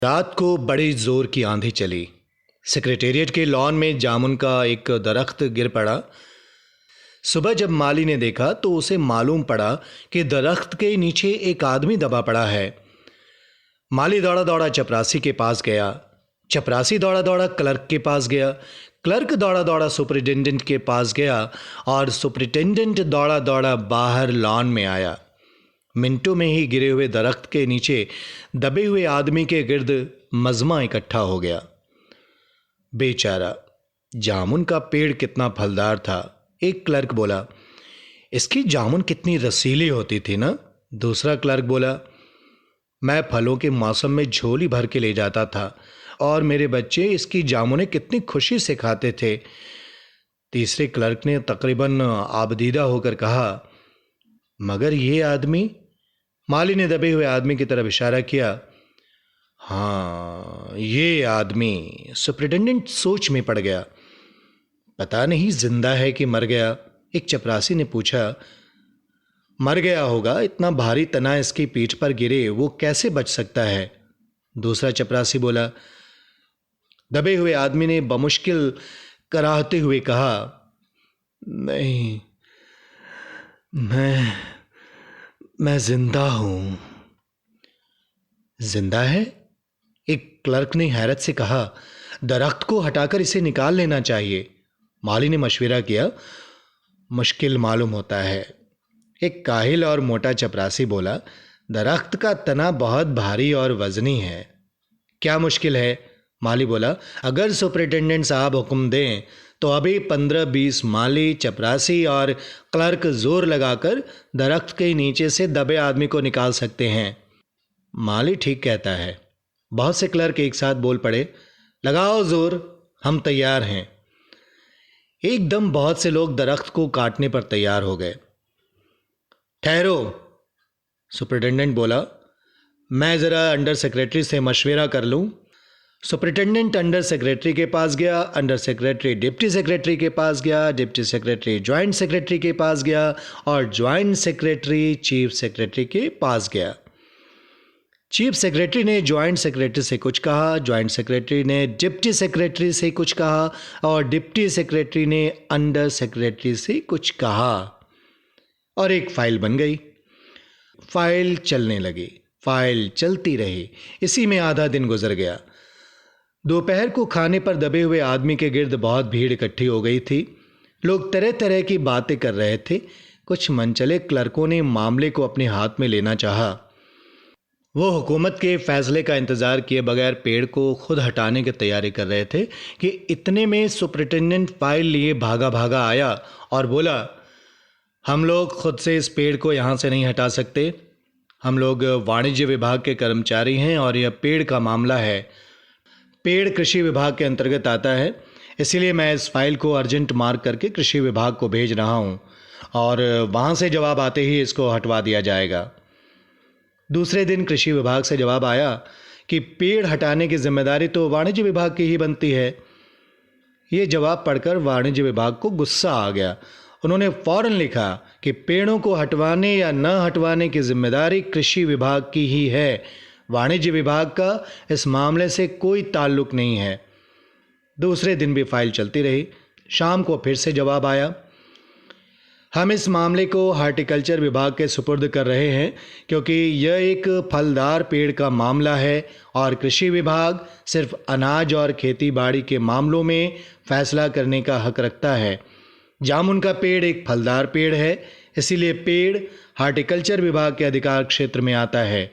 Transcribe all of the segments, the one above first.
रात को बड़ी जोर की आंधी चली। सेक्रेटेरिएट के लॉन में जामुन का एक दरख्त गिर पड़ा। सुबह जब माली ने देखा तो उसे मालूम पड़ा कि दरख्त के नीचे एक आदमी दबा पड़ा है। माली दौड़ा दौड़ा चपरासी के पास गया। चपरासी दौड़ा दौड़ा क्लर्क के पास गया। क्लर्क दौड़ा दौड़ा सुपरिटेंडेंट के पास गया और सुपरिटेंडेंट दौड़ा दौड़ा बाहर लॉन में आया। मिनटों में ही गिरे हुए दरख्त के नीचे दबे हुए आदमी के गिर्द मजमा इकट्ठा हो गया। बेचारा, जामुन का पेड़ कितना फलदार था। एक क्लर्क बोला, इसकी जामुन कितनी रसीली होती थी ना। दूसरा क्लर्क बोला, मैं फलों के मौसम में झोली भर के ले जाता था और मेरे बच्चे इसकी जामुनें कितनी खुशी से खाते थे। तीसरे क्लर्क ने तकरीबन आबदीदा होकर कहा, मगर ये आदमी? माली ने दबे हुए आदमी की तरफ इशारा किया। हाँ, ये आदमी। सुपरिटेंडेंट सोच में पड़ गया। पता नहीं जिंदा है कि मर गया। एक चपरासी ने पूछा। मर गया होगा, इतना भारी तना इसकी पीठ पर गिरे, वो कैसे बच सकता है? दूसरा चपरासी बोला। दबे हुए आदमी ने बमुश्किल कराहते हुए कहा, नहीं, मैं जिंदा हूं। जिंदा है? एक क्लर्क ने हैरत से कहा, दरख्त को हटाकर इसे निकाल लेना चाहिए। माली ने मशवरा किया, मुश्किल मालूम होता है। एक काहिल और मोटा चपरासी बोला, दरख्त का तना बहुत भारी और वजनी है। क्या मुश्किल है? माली बोला, अगर सुपरिटेंडेंट साहब हुक्म दें तो अभी 15-20 माली, चपरासी और क्लर्क जोर लगाकर दरख्त के नीचे से दबे आदमी को निकाल सकते हैं। माली ठीक कहता है। बहुत से क्लर्क एक साथ बोल पड़े, लगाओ जोर, हम तैयार हैं। एकदम बहुत से लोग दरख्त को काटने पर तैयार हो गए। ठहरो, सुपरिटेंडेंट बोला, मैं ज़रा अंडर सेक्रेटरी से मशवरा कर लूँ। सुपरिटेंडेंट अंडर सेक्रेटरी के पास गया, अंडर सेक्रेटरी डिप्टी सेक्रेटरी के पास गया, डिप्टी सेक्रेटरी ज्वाइंट सेक्रेटरी के पास गया और ज्वाइंट सेक्रेटरी चीफ सेक्रेटरी के पास गया। चीफ सेक्रेटरी ने ज्वाइंट सेक्रेटरी से कुछ कहा, ज्वाइंट सेक्रेटरी ने डिप्टी सेक्रेटरी से कुछ कहा और डिप्टी सेक्रेटरी ने अंडर सेक्रेटरी से कुछ कहा और एक फाइल बन गई। फाइल चलने लगी, फाइल चलती रही। इसी में आधा दिन गुजर गया। दोपहर को खाने पर दबे हुए आदमी के गिर्द बहुत भीड़ इकट्ठी हो गई थी। लोग तरह तरह की बातें कर रहे थे। कुछ मनचले क्लर्कों ने मामले को अपने हाथ में लेना चाहा। वो हुकूमत के फैसले का इंतज़ार किए बगैर पेड़ को खुद हटाने की तैयारी कर रहे थे कि इतने में सुपरिटेंडेंट फाइल लिए भागा भागा आया और बोला, हम लोग खुद से इस पेड़ को यहाँ से नहीं हटा सकते। हम लोग वाणिज्य विभाग के कर्मचारी हैं और यह पेड़ का मामला है। पेड़ कृषि विभाग के अंतर्गत आता है, इसीलिए मैं इस फाइल को अर्जेंट मार्क करके कृषि विभाग को भेज रहा हूँ और वहाँ से जवाब आते ही इसको हटवा दिया जाएगा। दूसरे दिन कृषि विभाग से जवाब आया कि पेड़ हटाने की जिम्मेदारी तो वाणिज्य विभाग की ही बनती है। ये जवाब पढ़कर वाणिज्य विभाग को गुस्सा आ गया। उन्होंने फौरन लिखा कि पेड़ों को हटवाने या न हटवाने की जिम्मेदारी कृषि विभाग की ही है। वाणिज्य विभाग का इस मामले से कोई ताल्लुक नहीं है। दूसरे दिन भी फाइल चलती रही। शाम को फिर से जवाब आया, हम इस मामले को हार्टिकल्चर विभाग के सुपुर्द कर रहे हैं क्योंकि यह एक फलदार पेड़ का मामला है और कृषि विभाग सिर्फ अनाज और खेती बाड़ी के मामलों में फैसला करने का हक रखता है। जामुन का पेड़ एक फलदार पेड़ है, इसीलिए पेड़ हार्टिकल्चर विभाग के अधिकार क्षेत्र में आता है।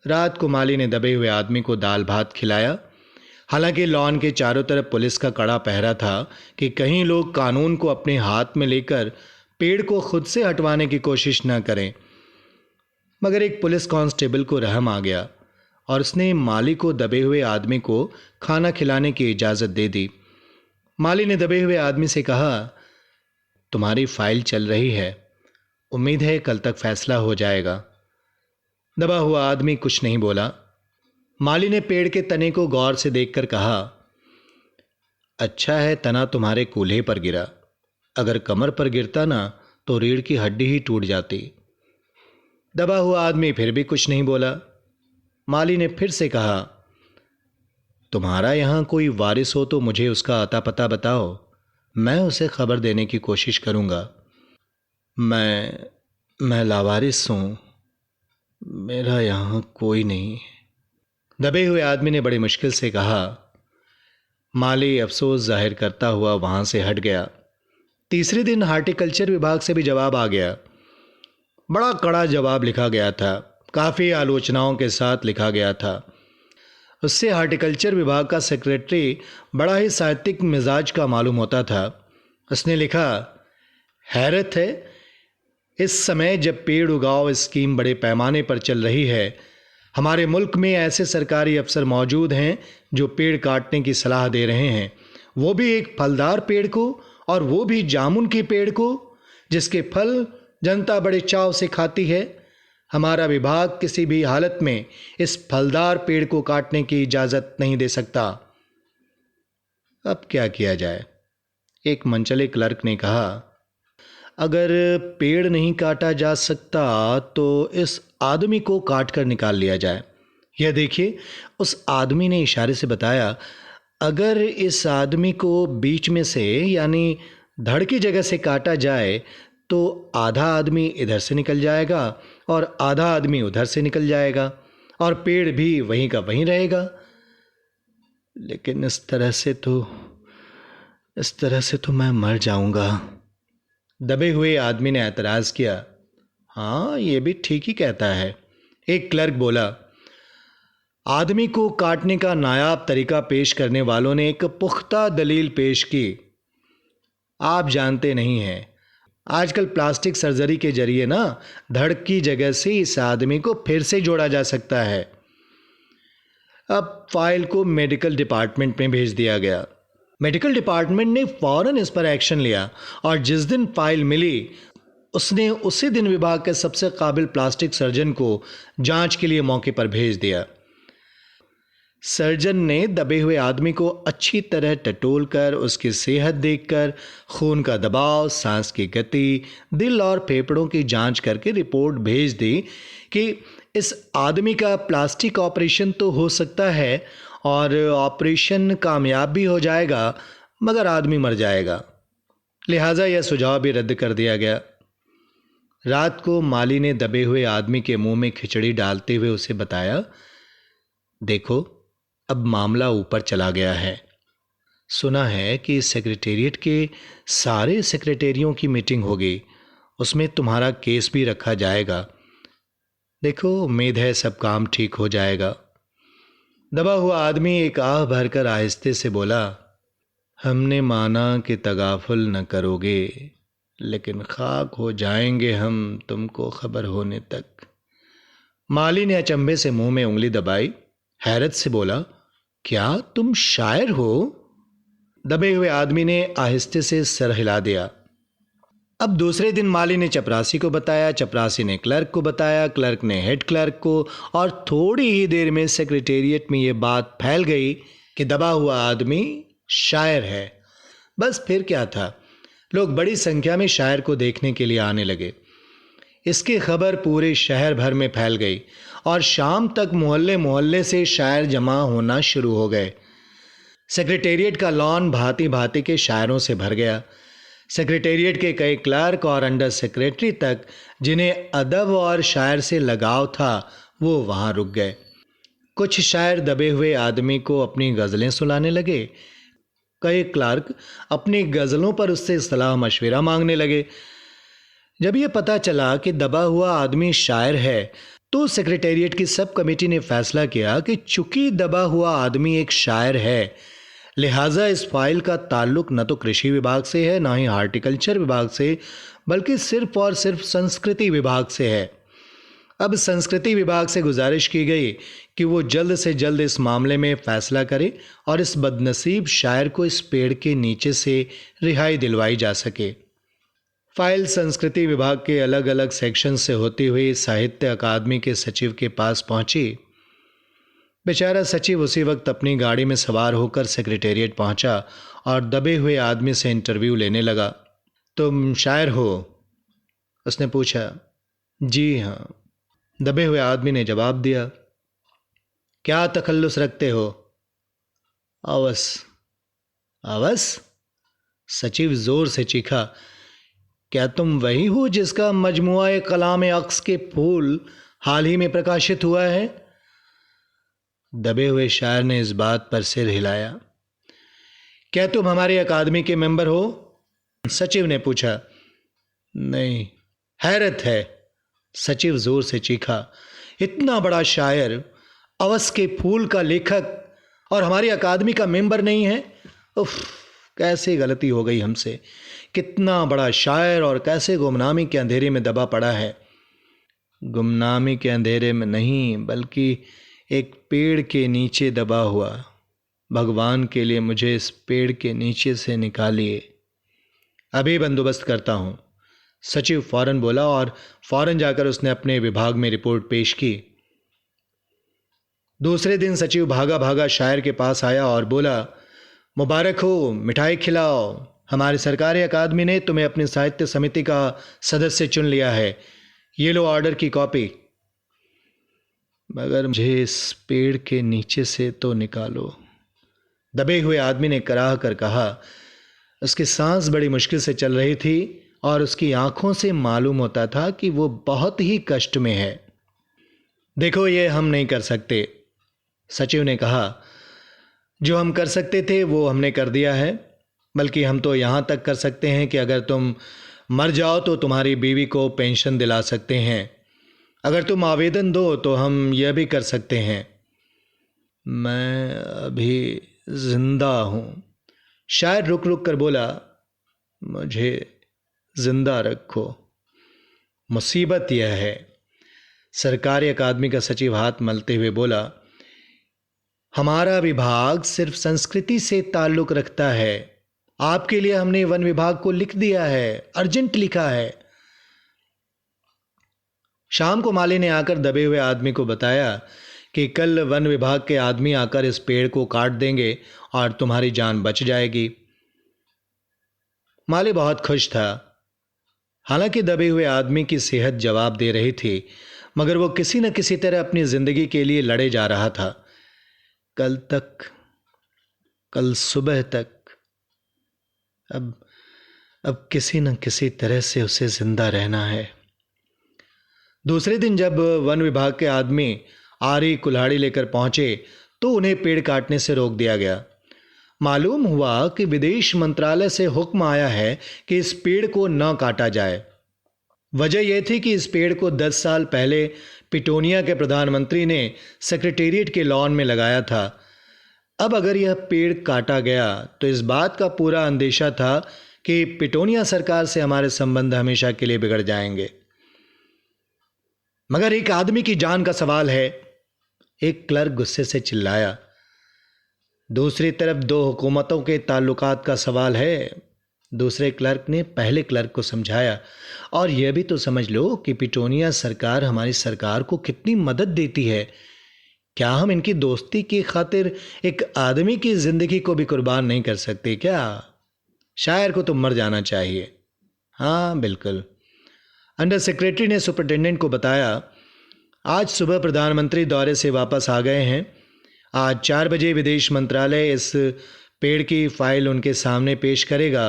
रात को माली ने दबे हुए आदमी को दाल भात खिलाया। हालांकि लॉन के चारों तरफ पुलिस का कड़ा पहरा था कि कहीं लोग कानून को अपने हाथ में लेकर पेड़ को खुद से हटवाने की कोशिश न करें। मगर एक पुलिस कांस्टेबल को रहम आ गया और उसने माली को दबे हुए आदमी को खाना खिलाने की इजाज़त दे दी। माली ने दबे हुए आदमी से कहा, तुम्हारी फाइल चल रही है, उम्मीद है कल तक फैसला हो जाएगा। दबा हुआ आदमी कुछ नहीं बोला। माली ने पेड़ के तने को गौर से देखकर कहा, अच्छा है तना तुम्हारे कूल्हे पर गिरा, अगर कमर पर गिरता ना तो रीढ़ की हड्डी ही टूट जाती। दबा हुआ आदमी फिर भी कुछ नहीं बोला। माली ने फिर से कहा, तुम्हारा यहाँ कोई वारिस हो तो मुझे उसका अता पता बताओ, मैं उसे खबर देने की कोशिश करूँगा। मैं लावारिस हूँ, मेरा यहाँ कोई नहीं। दबे हुए आदमी ने बड़ी मुश्किल से कहा। माली अफसोस जाहिर करता हुआ वहां से हट गया। तीसरे दिन हार्टिकल्चर विभाग से भी जवाब आ गया। बड़ा कड़ा जवाब लिखा गया था, काफ़ी आलोचनाओं के साथ लिखा गया था। उससे हार्टिकल्चर विभाग का सेक्रेटरी बड़ा ही साहित्यिक मिजाज का मालूम होता था। उसने लिखा, हैरत है, इस समय जब पेड़ उगाओ स्कीम बड़े पैमाने पर चल रही है, हमारे मुल्क में ऐसे सरकारी अफसर मौजूद हैं जो पेड़ काटने की सलाह दे रहे हैं, वो भी एक फलदार पेड़ को, और वो भी जामुन के पेड़ को, जिसके फल जनता बड़े चाव से खाती है। हमारा विभाग किसी भी हालत में इस फलदार पेड़ को काटने की इजाज़त नहीं दे सकता। अब क्या किया जाए? एक मनचले क्लर्क ने कहा, अगर पेड़ नहीं काटा जा सकता तो इस आदमी को काट कर निकाल लिया जाए। यह देखिए, उस आदमी ने इशारे से बताया, अगर इस आदमी को बीच में से यानी धड़ की जगह से काटा जाए तो आधा आदमी इधर से निकल जाएगा और आधा आदमी उधर से निकल जाएगा और पेड़ भी वहीं का वहीं रहेगा। लेकिन इस तरह से तो मैं मर जाऊंगा। दबे हुए आदमी ने एतराज किया। हाँ, ये भी ठीक ही कहता है। एक क्लर्क बोला। आदमी को काटने का नायाब तरीका पेश करने वालों ने एक पुख्ता दलील पेश की। आप जानते नहीं हैं, आजकल प्लास्टिक सर्जरी के जरिए ना धड़ की जगह से इस आदमी को फिर से जोड़ा जा सकता है। अब फाइल को मेडिकल डिपार्टमेंट में भेज दिया गया। मेडिकल डिपार्टमेंट ने फौरन इस पर एक्शन लिया और जिस दिन फाइल मिली उसने उसी दिन विभाग के सबसे काबिल प्लास्टिक सर्जन को जांच के लिए मौके पर भेज दिया। सर्जन ने दबे हुए आदमी को अच्छी तरह टटोल कर उसकी सेहत देखकर खून का दबाव, सांस की गति, दिल और फेफड़ों की जांच करके रिपोर्ट भेज दी कि इस आदमी का प्लास्टिक ऑपरेशन तो हो सकता है और ऑपरेशन कामयाब भी हो जाएगा, मगर आदमी मर जाएगा। लिहाजा यह सुझाव भी रद्द कर दिया गया। रात को माली ने दबे हुए आदमी के मुंह में खिचड़ी डालते हुए उसे बताया, देखो, अब मामला ऊपर चला गया है। सुना है कि सेक्रेटेरिएट के सारे सेक्रेटेरियों की मीटिंग होगी, उसमें तुम्हारा केस भी रखा जाएगा। देखो, उम्मीद है सब काम ठीक हो जाएगा। दबा हुआ आदमी एक आह भरकर आहिस्ते से बोला, हमने माना कि तगाफुल न करोगे, लेकिन खाक हो जाएंगे हम तुमको खबर होने तक। माली ने अचंभे से मुंह में उंगली दबाई, हैरत से बोला, क्या तुम शायर हो? दबे हुए आदमी ने आहिस्ते से सर हिला दिया। अब दूसरे दिन माली ने चपरासी को बताया, चपरासी ने क्लर्क को बताया, क्लर्क ने हेड क्लर्क को, और थोड़ी ही देर में सेक्रेटेरिएट में यह बात फैल गई कि दबा हुआ आदमी शायर है। बस फिर क्या था, लोग बड़ी संख्या में शायर को देखने के लिए आने लगे। इसकी खबर पूरे शहर भर में फैल गई और शाम तक मोहल्ले मोहल्ले से शायर जमा होना शुरू हो गए। सेक्रेटेरिएट का लॉन भांति भांति के शायरों से भर गया। सेक्रेटेरिएट के कई क्लर्क और अंडर सेक्रेटरी तक जिन्हें अदब और शायर से लगाव था वो वहाँ रुक गए। कुछ शायर दबे हुए आदमी को अपनी गज़लें सुनाने लगे। कई क्लर्क अपनी गज़लों पर उससे सलाह मशविरा मांगने लगे। जब ये पता चला कि दबा हुआ आदमी शायर है तो सेक्रेटेरिएट की सब कमेटी ने फैसला किया कि चूंकि दबा हुआ आदमी एक शायर है, लिहाजा इस फाइल का ताल्लुक न तो कृषि विभाग से है, ना ही हार्टिकल्चर विभाग से, बल्कि सिर्फ और सिर्फ संस्कृति विभाग से है। अब संस्कृति विभाग से गुजारिश की गई कि वो जल्द से जल्द इस मामले में फैसला करे और इस बदनसीब शायर को इस पेड़ के नीचे से रिहाई दिलवाई जा सके। फाइल संस्कृति विभाग के अलग अलग सेक्शन से होती हुई साहित्य अकादमी के सचिव के पास पहुंची। बेचारा सचिव उसी वक्त अपनी गाड़ी में सवार होकर सेक्रेटेरिएट पहुंचा और दबे हुए आदमी से इंटरव्यू लेने लगा। तुम शायर हो? उसने पूछा। जी हाँ, दबे हुए आदमी ने जवाब दिया। क्या तखल्लुस रखते हो? अवस। अवस? सचिव जोर से चीखा। क्या तुम वही हो जिसका मजमुआ कलाम अक्स के फूल हाल ही में प्रकाशित हुआ है? दबे हुए शायर ने इस बात पर सिर हिलाया। क्या तुम हमारी अकादमी के मेंबर हो? सचिव ने पूछा। नहीं। हैरत है, सचिव जोर से चीखा। इतना बड़ा शायर, अवस के फूल का लेखक, और हमारी अकादमी का मेंबर नहीं है? उफ, कैसी गलती हो गई हमसे। कितना बड़ा शायर और कैसे गुमनामी के अंधेरे में दबा पड़ा है। गुमनामी के अंधेरे में नहीं, बल्कि एक पेड़ के नीचे दबा हुआ। भगवान के लिए मुझे इस पेड़ के नीचे से निकालिए। अभी बंदोबस्त करता हूं, सचिव फौरन बोला, और फौरन जाकर उसने अपने विभाग में रिपोर्ट पेश की। दूसरे दिन सचिव भागा भागा शायर के पास आया और बोला, मुबारक हो, मिठाई खिलाओ। हमारी सरकारी अकादमी ने तुम्हें अपनी साहित्य समिति का सदस्य चुन लिया है। ये लो ऑर्डर की कॉपी। मगर मुझे इस पेड़ के नीचे से तो निकालो, दबे हुए आदमी ने कराह कर कहा। उसकी सांस बड़ी मुश्किल से चल रही थी और उसकी आंखों से मालूम होता था कि वो बहुत ही कष्ट में है। देखो, ये हम नहीं कर सकते, सचिव ने कहा। जो हम कर सकते थे वो हमने कर दिया है। बल्कि हम तो यहाँ तक कर सकते हैं कि अगर तुम मर जाओ तो तुम्हारी बीवी को पेंशन दिला सकते हैं। अगर तुम आवेदन दो तो हम यह भी कर सकते हैं। मैं अभी जिंदा हूँ, शायर रुक रुक कर बोला। मुझे जिंदा रखो। मुसीबत यह है, सरकारी अकादमी का सचिव हाथ मलते हुए बोला, हमारा विभाग सिर्फ संस्कृति से ताल्लुक रखता है। आपके लिए हमने वन विभाग को लिख दिया है, अर्जेंट लिखा है। शाम को माली ने आकर दबे हुए आदमी को बताया कि कल वन विभाग के आदमी आकर इस पेड़ को काट देंगे और तुम्हारी जान बच जाएगी। माली बहुत खुश था। हालांकि दबे हुए आदमी की सेहत जवाब दे रही थी, मगर वो किसी न किसी तरह अपनी जिंदगी के लिए लड़े जा रहा था। कल सुबह तक, अब किसी न किसी तरह से उसे जिंदा रहना है। दूसरे दिन जब वन विभाग के आदमी आरी कुल्हाड़ी लेकर पहुंचे तो उन्हें पेड़ काटने से रोक दिया गया। मालूम हुआ कि विदेश मंत्रालय से हुक्म आया है कि इस पेड़ को न काटा जाए। वजह यह थी कि इस पेड़ को 10 साल पहले पिटोनिया के प्रधानमंत्री ने सेक्रेटेरिएट के लॉन में लगाया था। अब अगर यह पेड़ काटा गया तो इस बात का पूरा अंदेशा था कि पिटोनिया सरकार से हमारे संबंध हमेशा के लिए बिगड़ जाएंगे। मगर एक आदमी की जान का सवाल है, एक क्लर्क गुस्से से चिल्लाया। दूसरी तरफ 2 हुकूमतों के ताल्लुकात का सवाल है, दूसरे क्लर्क ने पहले क्लर्क को समझाया। और यह भी तो समझ लो कि पिटोनिया सरकार हमारी सरकार को कितनी मदद देती है। क्या हम इनकी दोस्ती की खातिर एक आदमी की जिंदगी को भी कुर्बान नहीं कर सकते क्या? शायर को तो मर जाना चाहिए। हाँ बिल्कुल। अंडर सेक्रेटरी ने सुपरिटेंडेंट को बताया, आज सुबह प्रधानमंत्री दौरे से वापस आ गए हैं। आज 4 बजे विदेश मंत्रालय इस पेड़ की फाइल उनके सामने पेश करेगा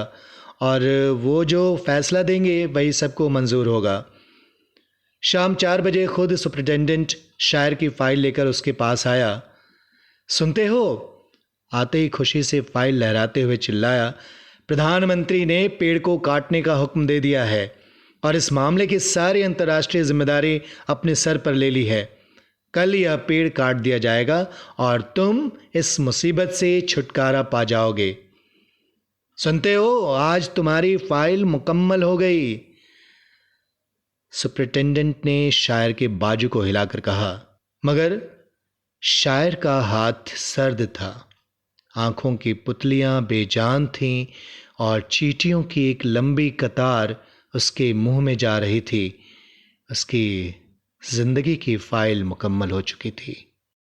और वो जो फैसला देंगे वही सबको मंजूर होगा। शाम 4 बजे खुद सुपरिटेंडेंट शायर की फाइल लेकर उसके पास आया। सुनते हो? आते ही खुशी से फाइल लहराते हुए चिल्लाया, प्रधानमंत्री ने पेड़ को काटने का हुक्म दे दिया है और इस मामले की सारी अंतर्राष्ट्रीय जिम्मेदारी अपने सर पर ले ली है। कल यह पेड़ काट दिया जाएगा और तुम इस मुसीबत से छुटकारा पा जाओगे। सुनते हो? आज तुम्हारी फाइल मुकम्मल हो गई। सुपरिटेंडेंट ने शायर के बाजू को हिलाकर कहा, मगर शायर का हाथ सर्द था। आंखों की पुतलियां बेजान थीं और चींटियों की एक लंबी कतार उसके मुंह में जा रही थी। उसकी जिंदगी की फाइल मुकम्मल हो चुकी थी।